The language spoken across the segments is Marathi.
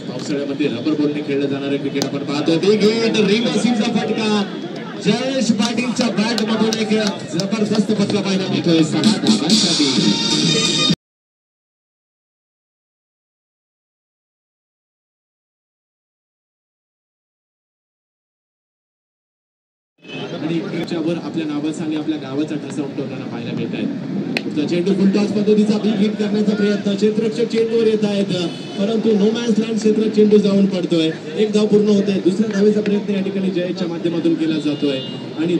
पावसाळ्यामध्ये रबर बॉलने खेळलं जाणारं क्रिकेट आपण पाहतो. बिग हिट, रिव्हर्सिंगचा फटका जयेश पाटीलच्या बॅट मधून एक जबरदस्त फटका पाहायला मिळतोय 6 धावांसाठी. आणि वर आपल्या नावाचा आणि आपल्या गावाचा ठसा उमटवताना पाहायला मिळत आहे. पुढचा चेंडू फुलटॉस पद्धतीचा बिग हिट करण्याचा प्रयत्न, क्षेत्ररक्षक चेंडूवर येत आहेत परंतु नो मॅन्स लँड क्षेत्रात चेंडू जाऊन पडतोय. एक धाव पूर्ण होते. दुसऱ्या धावेचा प्रयत्न या ठिकाणी जयेशच्या माध्यमातून केला जातोय आणि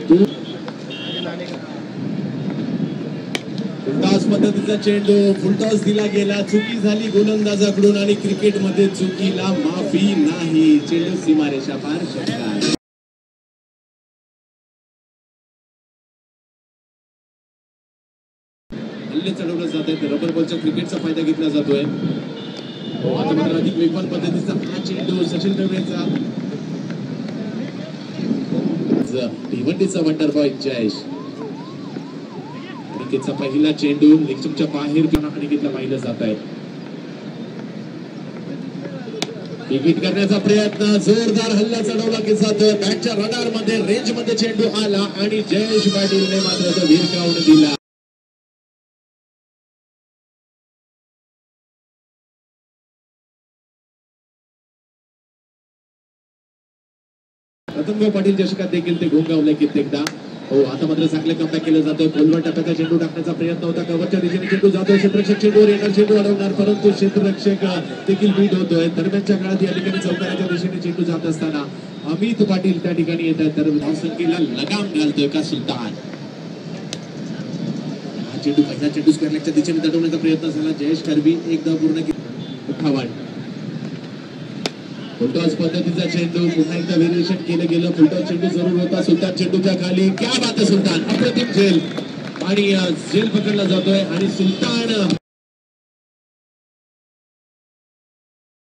फुलटॉस पद्धतीचा चेंडू फुलटॉस दिला गेला, चुकी झाली गोलंदाजाकडून आणि क्रिकेटमध्ये चुकीला माफी नाही. चेंडू सीमारेषा पार षटकार. चढवलं जात आहे. रबर बॉलच्या क्रिकेटचा फायदा घेतला जातोय. आता मात्र अधिक वेगवान पद्धतीचा हा चेंडू सचिन रवडेचा भिवंडीचा वंडर बॉय जयेश. अनिकेतचा पहिला चेंडू लेगच्या बाहेर अनिकेतला पाहिलं जात आहे. विकेट करण्याचा प्रयत्न, जोरदार हल्ला चढवला की जातोय. बॅटच्या रडार मध्ये रेंज मध्ये चेंडू आला आणि जयेश पाटीलने मात्र तो भिरकावून दिला. प्रथम पाटील चषकात देखील ते घोंगावले कित्येकदा. हो, आता मात्र चांगले कमबॅक केलं जातोय. खोलवर टप्प्याचा चेंडू टाकण्याचा प्रयत्न होता. कव्हरच्या दिशेने चेंडू जातोय. क्षेत्ररक्षक चेंडूवर येणार, चेंडू अडवणार परंतु क्षेत्ररक्षक देखील बीट होतोय. दरम्यानच्या काळात या ठिकाणी चौकाराच्या दिशेने चेंडू जात असताना अमित पाटील त्या ठिकाणी येत आहेत. तर धावसंख्येला लगाम घालतोय का सुलतान. हा चेंडू पहिला चेंडू स्क्वेअरलेगच्या दिशेने दडवण्याचा प्रयत्न झाला. जयेश करवी एकदा पूर्ण केला. फुलटॉस पद्धतीचा चेंडू पुन्हा एकदा व्हेरिएशन केलं गेलं. फुलटॉस चेंडू जरूर होता. सुलतान चेंडूच्या खाली, क्या बात आहे सुलतान, अप्रतिम झेल आणि झेल पकडला जातोय आणि सुलतान